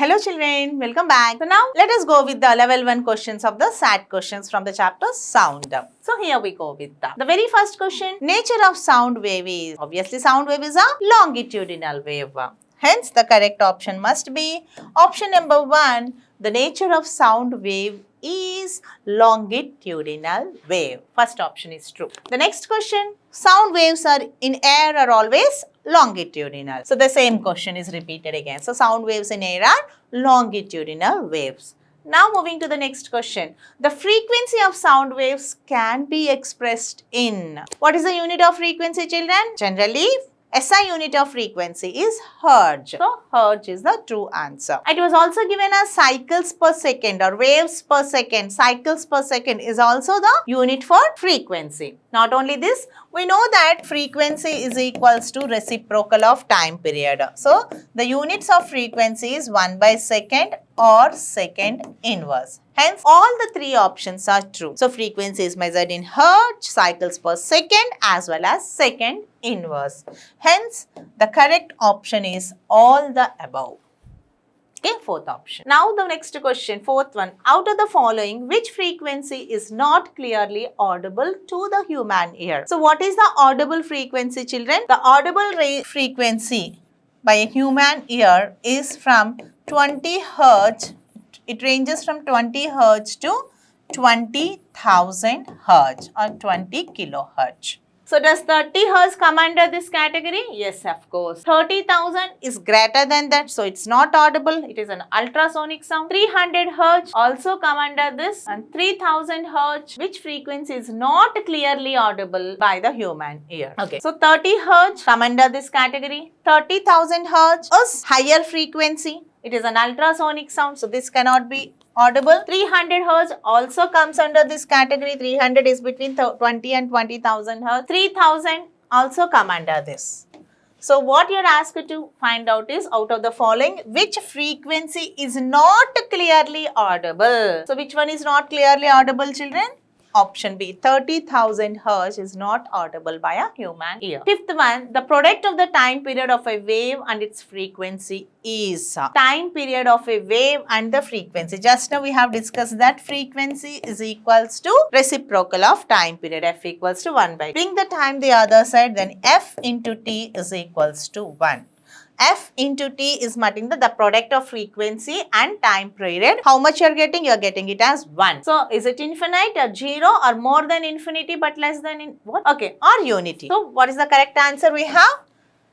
Hello children, welcome back. So now let us go with the level 1 questions of the SAT questions from the chapter Sound. So here we go with the very first question. Nature of sound wave is, obviously sound wave is a longitudinal wave. Hence the correct option must be option number 1. The nature of sound wave is longitudinal wave. First option is true. The next question, sound waves are in air are always longitudinal. So the same question is repeated again. So sound waves in air are longitudinal waves. Now moving to the next question. The frequency of sound waves can be expressed in. What is the unit of frequency, children? Generally, SI unit of frequency is hertz. So, hertz is the true answer. It was also given as cycles per second or waves per second. Cycles per second is also the unit for frequency. Not only this, we know that frequency is equals to reciprocal of time period. So, the units of frequency is 1/second or second inverse. Hence, all the three options are true. So, frequency is measured in hertz, cycles per second as well as second inverse. Hence, the correct option is all the above. Okay, fourth option. Now the next question, fourth one. Out of the following, which frequency is not clearly audible to the human ear? So, what is the audible frequency, children? The audible frequency by a human ear is from 20 hertz. It ranges from 20 hertz to 20,000 hertz or 20 kilohertz. So, does 30 hertz come under this category? Yes, of course. 30,000 is greater than that, so it's not audible. It is an ultrasonic sound. 300 hertz also come under this, and 3000 hertz, which frequency is not clearly audible by the human ear. Okay, so 30 hertz come under this category. 30,000 hertz is higher frequency. It is an ultrasonic sound, so this cannot be audible. 300 hertz also comes under this category. 300 is between 20 and 20,000 hertz. 3000 also come under this. So, what you are asked to find out is, out of the following, which frequency is not clearly audible? So, which one is not clearly audible, children? Option B, 30,000 hertz is not audible by a human ear. Fifth one, the product of the time period of a wave and its frequency is. Time period of a wave and the frequency. Just now we have discussed that frequency is equals to reciprocal of time period. F equals to 1/. Bring the time the other side, then F into T is equals to 1. F into T is nothing the product of frequency and time period. How much you are getting? You are getting it as 1. So, is it infinite or 0 or more than infinity but less than what? Okay, or unity. So, what is the correct answer we have?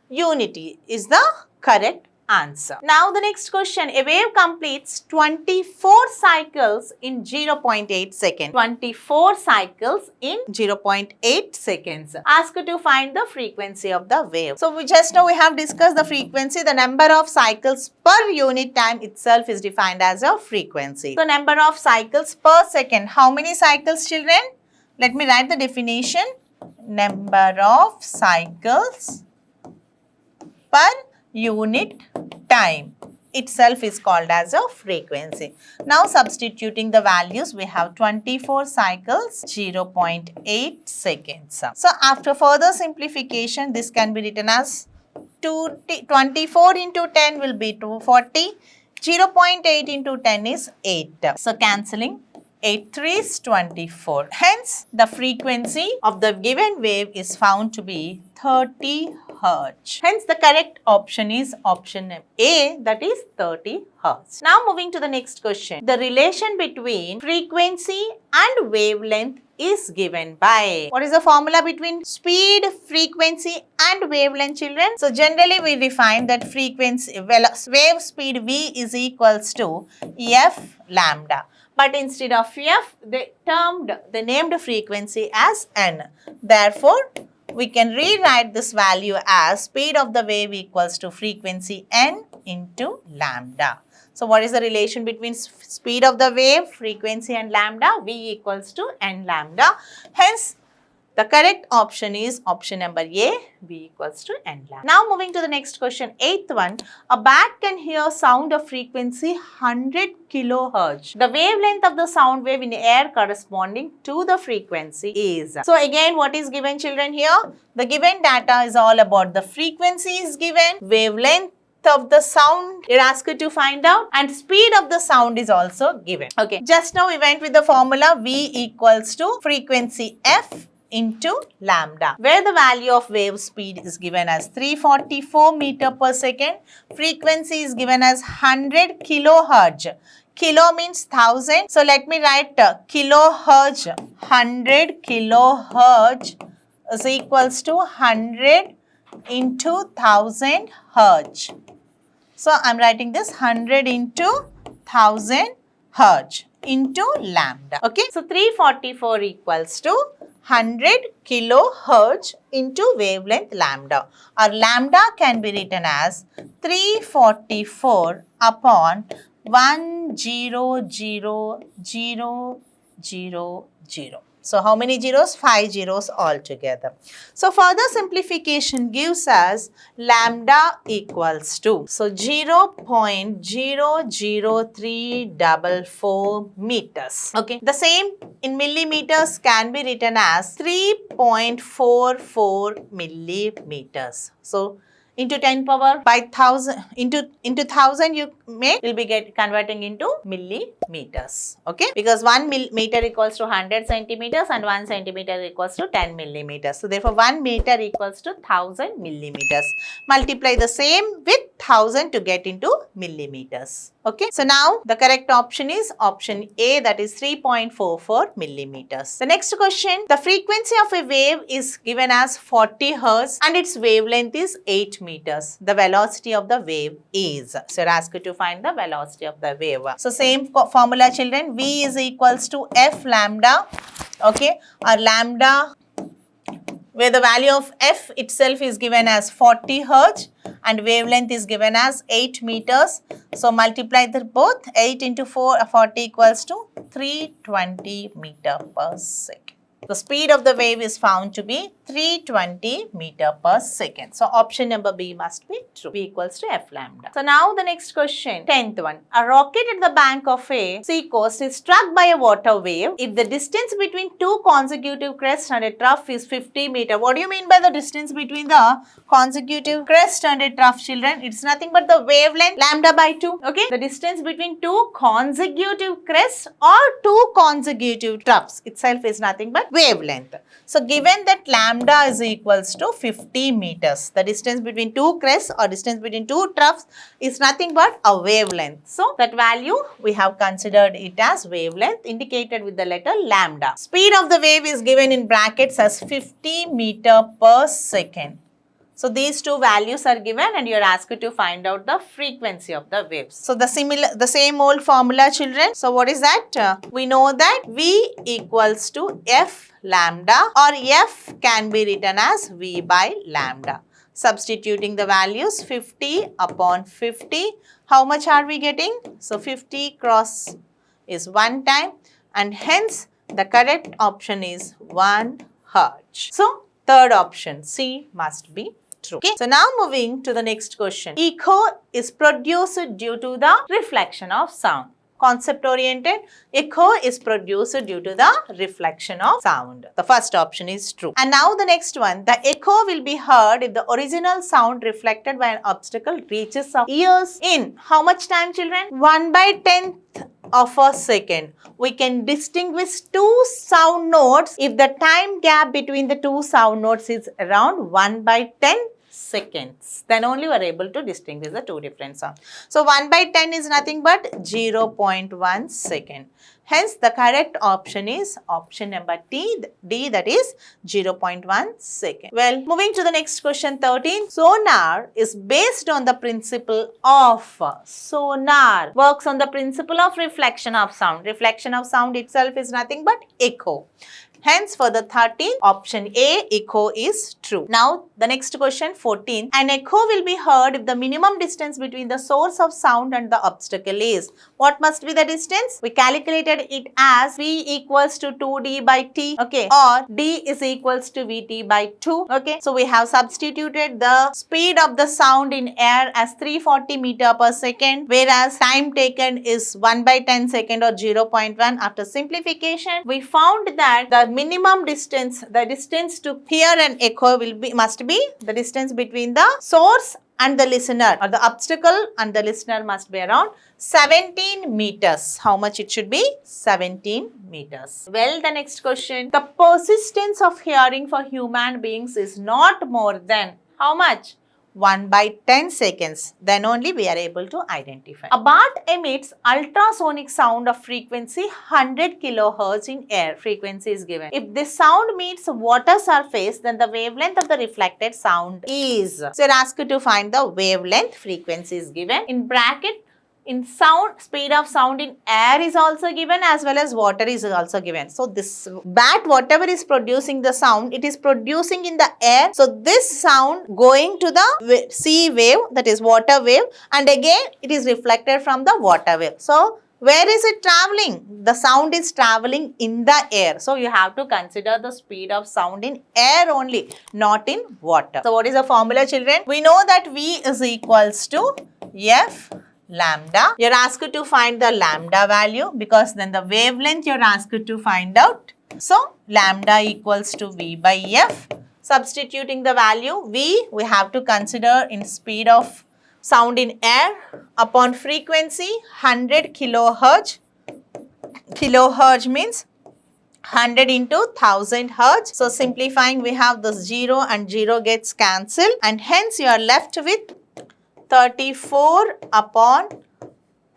Unity is the correct answer. Now the next question, a wave completes 24 cycles in 0.8 seconds. 24 cycles in 0.8 seconds. Asked to find the frequency of the wave. So we just now we have discussed the frequency. The number of cycles per unit time itself is defined as a frequency. So number of cycles per second. How many cycles, children? Let me write the definition. Number of cycles per unit time itself is called as a frequency. Now substituting the values, we have 24 cycles, 0.8 seconds. So after further simplification, this can be written as 24 into 10 will be 240, 0.8 into 10 is 8. So cancelling, 8 3 is 24. Hence, the frequency of the given wave is found to be 30 hertz. Hence, the correct option is option A, that is 30 hertz. Now, moving to the next question. The relation between frequency and wavelength is given by. What is the formula between speed, frequency and wavelength, children? So, generally we define that frequency, wave speed V is equals to F lambda. But instead of F, they named frequency as N. Therefore, we can rewrite this value as speed of the wave equals to frequency N into lambda. So, what is the relation between speed of the wave, frequency and lambda? V equals to N lambda. Hence, the correct option is option number A, V equals to N lambda. Now, moving to the next question, eighth one. A bat can hear sound of frequency 100 kilohertz. The wavelength of the sound wave in air corresponding to the frequency is. So, again, what is given, children, here? The given data is all about the frequency is given, wavelength of the sound you're asked to find out, and speed of the sound is also given. Okay, just now we went with the formula V equals to frequency F into lambda, where the value of wave speed is given as 344 meter per second, frequency is given as 100 kilohertz. Kilo means 1000, so let me write kilohertz. 100 kilohertz is equals to 100 into 1000 hertz. So I'm writing this 100 into 1000 hertz into lambda. Okay, so 344 equals to 100 kilohertz into wavelength lambda, or lambda can be written as 344 upon 100,000. So how many zeros? 5 zeros altogether. So further simplification gives us lambda equals to, so 0.00344 meters. Okay, the same in millimeters can be written as 3.44 millimeters. So into 10 power by 1000 into 1000 will be converting into millimeters. Okay, because 1 meter equals to 100 centimeters and 1 centimeter equals to 10 millimeters. So therefore 1 meter equals to 1000 millimeters. Multiply the same with 1000 to get into millimeters. Okay, so now the correct option is option A, that is 3.44 millimeters. The next question, the frequency of a wave is given as 40 hertz and its wavelength is 8 meters. The velocity of the wave is, so you're asked to find the velocity of the wave. So same formula children, V is equals to F lambda, okay, or lambda, where the value of F itself is given as 40 hertz and wavelength is given as 8 meters. So multiply the both, 8 into 40 equals to 320 meter per second. The speed of the wave is found to be 320 meter per second. So option number B must be true. B equals to F lambda. So now the next question, 10th one. A rocket at the bank of a sea coast is struck by a water wave if the distance between two consecutive crests and a trough is 50 meter. What do you mean by the distance between the consecutive crest and a trough, children? It's nothing but the wavelength lambda by 2. Okay, the distance between two consecutive crests or two consecutive troughs itself is nothing but wavelength. So given that lambda is equals to 50 meters, the distance between two crests or distance between two troughs is nothing but a wavelength. So that value we have considered it as wavelength indicated with the letter lambda. Speed of the wave is given in brackets as 50 meter per second. So these two values are given and you are asked to find out the frequency of the waves. So the same old formula, children. So what is that? We know that V equals to F lambda, or F can be written as V by lambda. Substituting the values 50 upon 50, how much are we getting? So 50 cross is 1 time and hence the correct option is 1 hertz. So third option C must be true. Okay. So now moving to the next question. Echo is produced due to the reflection of sound. Concept oriented, echo is produced due to the reflection of sound. The first option is true. And now the next one, the echo will be heard if the original sound reflected by an obstacle reaches our ears in how much time, children? 1/10th of a second. We can distinguish two sound notes if the time gap between the two sound notes is around 1/10 seconds. Then only we are able to distinguish the two different sounds. So 1/10 is nothing but 0.1 second. Hence the correct option is option number D, that is 0.1 second. Well, moving to the next question, 13. Sonar is based on the principle of, sonar works on the principle of reflection of sound. Reflection of sound itself is nothing but echo. Hence, for the 13th, option A, echo is true. Now, the next question, 14. An echo will be heard if the minimum distance between the source of sound and the obstacle is. What must be the distance? We calculated it as V equals to 2D by T, okay, or D is equals to VT by 2, okay. So, we have substituted the speed of the sound in air as 340 meter per second, whereas time taken is 1/10 second or 0.1. After simplification, we found that the minimum distance, the distance to hear an echo must be the distance between the source and the listener, or the obstacle and the listener must be around 17 meters. How much it should be? 17 meters. Well, the next question. The persistence of hearing for human beings is not more than how much? 1/10 seconds. Then only we are able to identify. A bat emits ultrasonic sound of frequency 100 kilohertz in air. Frequency is given. If this sound meets water surface, then the wavelength of the reflected sound is. So you are asked to find the wavelength. Frequency is given. In bracket, in sound, speed of sound in air is also given as well as water is also given. So this bat, whatever is producing the sound, it is producing in the air. So this sound going to the sea wave, that is water wave, and again it is reflected from the water wave. So where is it traveling? The sound is traveling in the air. So you have to consider the speed of sound in air only, not in water. So what is the formula, children? We know that V is equals to F lambda. You're asked to find the lambda value because then the wavelength you're asked to find out. So lambda equals to V by F. Substituting the value V, we have to consider in speed of sound in air upon frequency 100 kilohertz. Kilohertz means 100 into 1000 hertz. So simplifying, we have this 0 and 0 gets cancelled, and hence you are left with 34 upon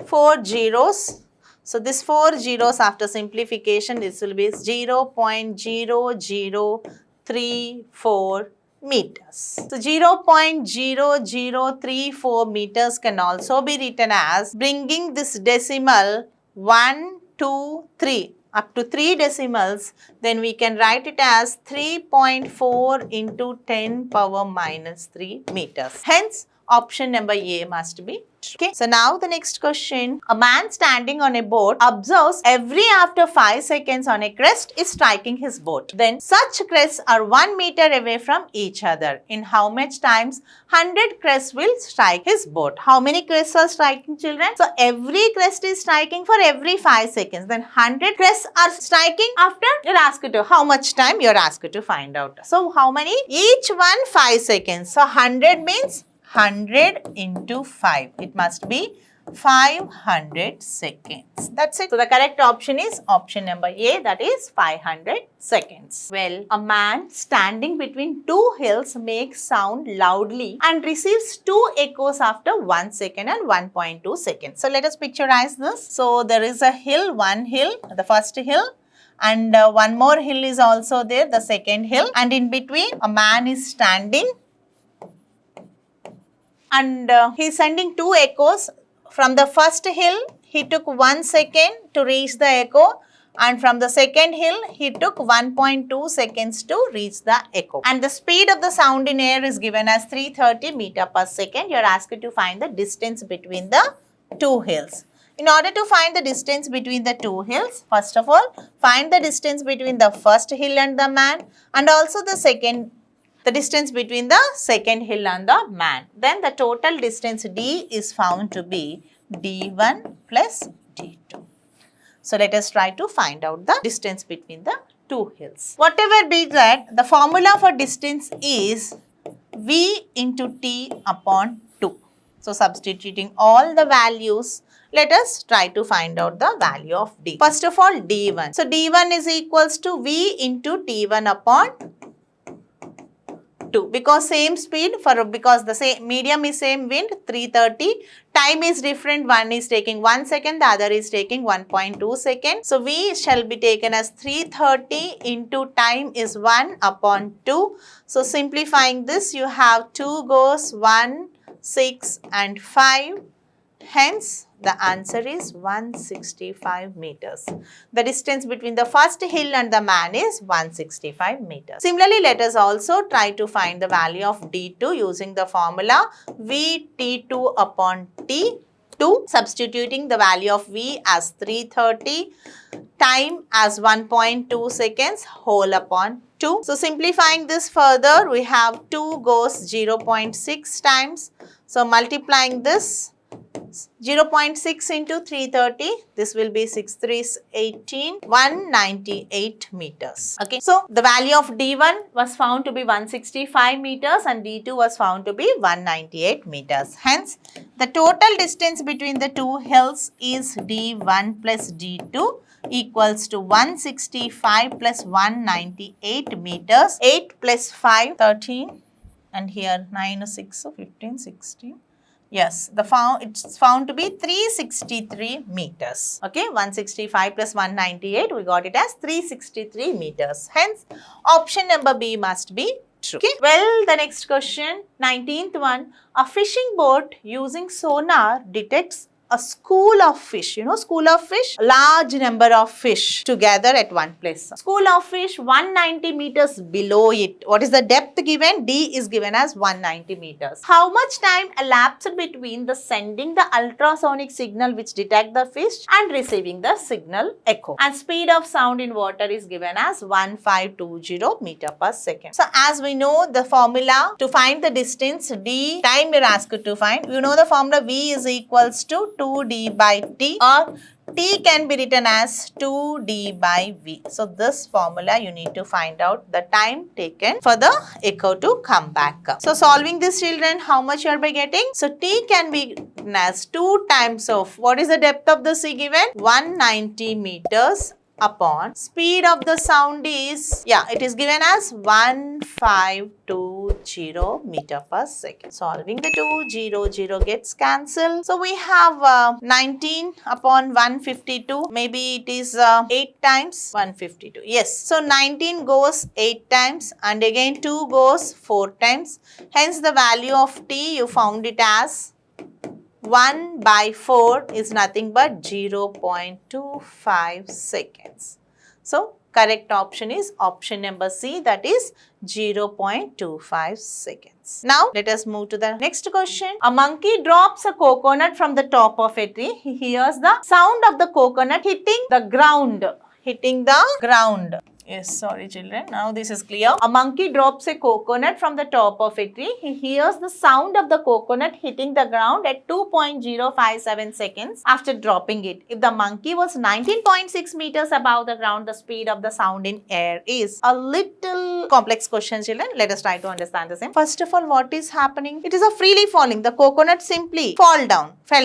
4 zeros. So this 4 zeros after simplification, this will be 0.0034 meters. So 0.0034 meters can also be written as, bringing this decimal 1, 2, 3 up to 3 decimals, then we can write it as 3.4 into 10 power minus 3 meters. Hence, option number A must be true. Okay. So now the next question. A man standing on a boat observes every after 5 seconds on a crest is striking his boat. Then such crests are 1 meter away from each other. In how much times 100 crests will strike his boat? How many crests are striking, children? So every crest is striking for every 5 seconds. Then 100 crests are striking after, you're asked to, how much time you're asked to find out. So how many? Each one 5 seconds. So 100 means 100 into 5. It must be 500 seconds. That's it. So the correct option is option number A, that is 500 seconds. Well, a man standing between 2 hills makes sound loudly and receives 2 echoes after 1 second and 1.2 seconds. So let us picturize this. So there is a hill, one hill, the first hill, and one more hill is also there, the second hill, and in between a man is standing, and he is sending 2 echoes. From the first hill, he took 1 second to reach the echo, and from the second hill, he took 1.2 seconds to reach the echo. And the speed of the sound in air is given as 330 meter per second. You are asked to find the distance between the 2 hills. In order to find the distance between the 2 hills, first of all, find the distance between the first hill and the man, and also the distance between the second hill and the man. Then the total distance D is found to be D1 plus D2. So let us try to find out the distance between the 2 hills. Whatever be that, the formula for distance is V into T upon 2. So substituting all the values, let us try to find out the value of D. First of all, D1. So D1 is equals to V into T1 upon 2, because same speed, because the same medium is same wind, 330. Time is different, one is taking 1 second, the other is taking 1.2 seconds. So V shall be taken as 330 into time is 1 upon 2. So simplifying this, you have 2 goes 1, 6 and 5. Hence, the answer is 165 meters. The distance between the first hill and the man is 165 meters. Similarly, let us also try to find the value of D2 using the formula VT2 upon T2, substituting the value of V as 330, time as 1.2 seconds, whole upon 2. So simplifying this further, we have 2 goes 0.6 times. So multiplying this, seconds. 0.6 into 330, this will be 6 3s 18, 198 meters. Okay, so the value of D1 was found to be 165 meters and D2 was found to be 198 meters. Hence, the total distance between the two hills is D1 plus D2 equals to 165 plus 198 meters. 8 plus 5, 13, and here 9 is 6, so 15, 16. Yes, it's found to be 363 meters. Okay, 165 plus 198, we got it as 363 meters. Hence, option number B must be true. Okay, well, the next question, 19th one, a fishing boat using sonar detects a school of fish. You know school of fish? Large number of fish together at one place. School of fish 190 meters below it. What is the depth given? D is given as 190 meters. How much time elapsed between the sending the ultrasonic signal which detect the fish and receiving the signal echo? And speed of sound in water is given as 1520 meter per second. So as we know the formula to find the distance D, time you're asked to find. You know the formula V is equals to 2D by T, or T can be written as 2D by V. So this formula you need to find out the time taken for the echo to come back. So solving this, children, how much you are getting? So T can be written as 2 times of, what is the depth of the sea given? 190 meters upon speed of the sound is, it is given as 1520 meter per second. Solving the 200 gets cancelled. So we have 19 upon 152. Maybe it is 8 times 152. Yes. So 19 goes 8 times and again 2 goes 4 times. Hence the value of T you found it as 1 by 4 is nothing but 0.25 seconds. So, correct option is option number C, that is 0.25 seconds. Now, let us move to the next question. A monkey drops a coconut from the top of a tree. He hears the sound of the coconut hitting the ground. Yes, sorry children, now this is clear. A monkey drops a coconut from the top of a tree. He hears the sound of the coconut hitting the ground at 2.057 seconds after dropping it. If the monkey was 19.6 meters above the ground, the speed of the sound in air is a little complex question, children. Let us try to understand the same. First of all, what is happening? It is a freely falling. The coconut simply fell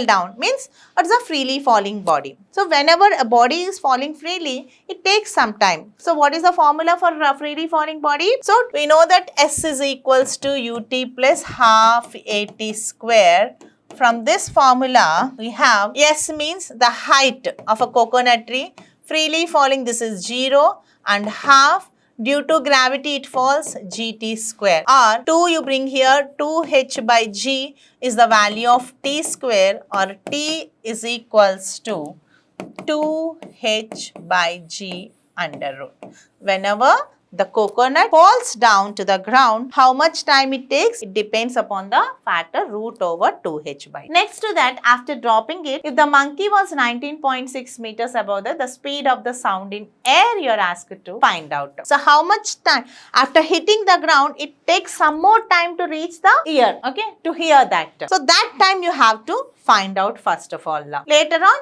down, means it's a freely falling body. So whenever a body is falling freely, it takes some time. So what is the formula for a freely falling body? So we know that S is equals to UT plus half AT square. From this formula, we have S means the height of a coconut tree. Freely falling, this is 0, and half, due to gravity it falls, GT square, or 2 you bring here, 2H by G is the value of T square, or T is equals to 2H by G under root. Whenever the coconut falls down to the ground, how much time it takes? It depends upon the factor root over 2H by. Next to that, after dropping it, if the monkey was 19.6 meters above the speed of the sound in air, you are asked to find out. So how much time? After hitting the ground, it takes some more time to reach the ear, okay, to hear that. So that time you have to find out first of all. Later on,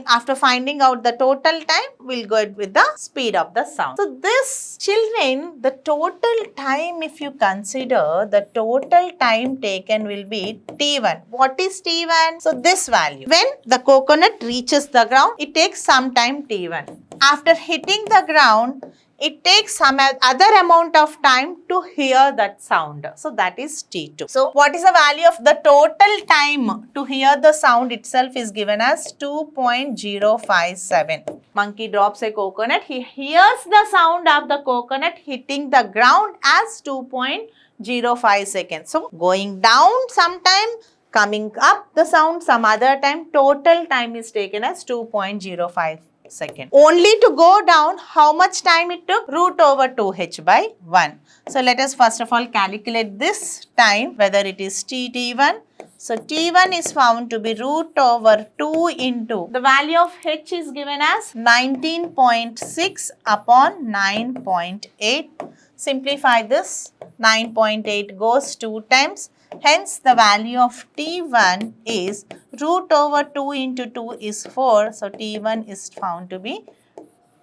after finding out the total time, we'll go with the speed of the sound. So this, children, the total time, if you consider, the total time taken will be T1. What is T1? So this value. When the coconut reaches the ground, it takes some time T1. After hitting the ground, it takes some other amount of time to hear that sound. So that is T2. So what is the value of the total time to hear the sound itself is given as 2.057. Monkey drops a coconut. He hears the sound of the coconut hitting the ground as 2.05 seconds. So going down sometime, coming up the sound some other time, total time is taken as 2.05 second. Only to go down, how much time it took? Root over 2H by 1. So let us first of all calculate this time, whether it is T1. So T1 is found to be root over 2 into, the value of H is given as 19.6 upon 9.8. Simplify this, 9.8 goes 2 times. Hence, the value of T1 is root over 2 into 2 is 4. So, T1 is found to be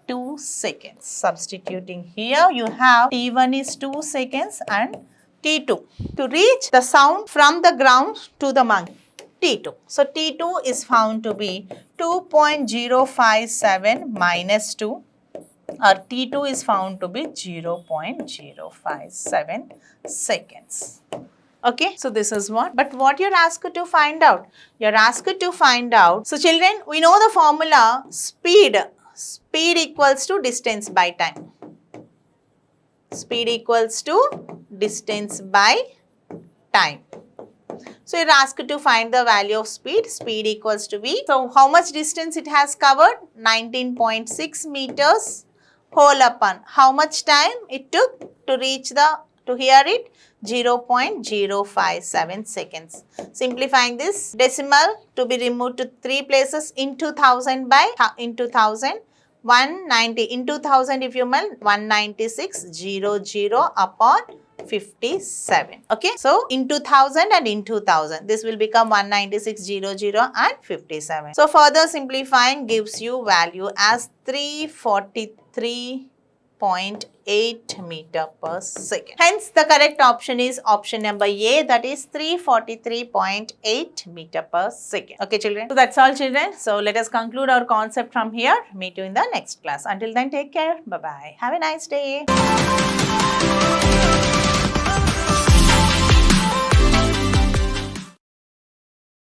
2 seconds. Substituting here, you have T1 is 2 seconds and T2. To reach the sound from the ground to the monkey, T2. So, T2 is found to be 2.057 minus 2, or T2 is found to be 0.057 seconds. Okay, so this is what. But what you're asked to find out? You're asked to find out. So children, we know the formula speed. Speed equals to distance by time. Speed equals to distance by time. So you're asked to find the value of speed. Speed equals to V. So how much distance it has covered? 19.6 meters. Whole upon how much time it took to reach to hear it? 0.057 seconds. Simplifying this, decimal to be removed to 3 places, into 1000 by into 1000, 190 into 1000 if you melt 196.00 upon 57. Okay, so into 1000 and into 1000, this will become 196.00 and 57. So further simplifying gives you value as 343.8 meter per second. Hence, the correct option is option number A, that is 343.8 meter per second. Okay, children. So that's all, children. So let us conclude our concept from here. Meet you in the next class. Until then, take care. Bye-bye. Have a nice day.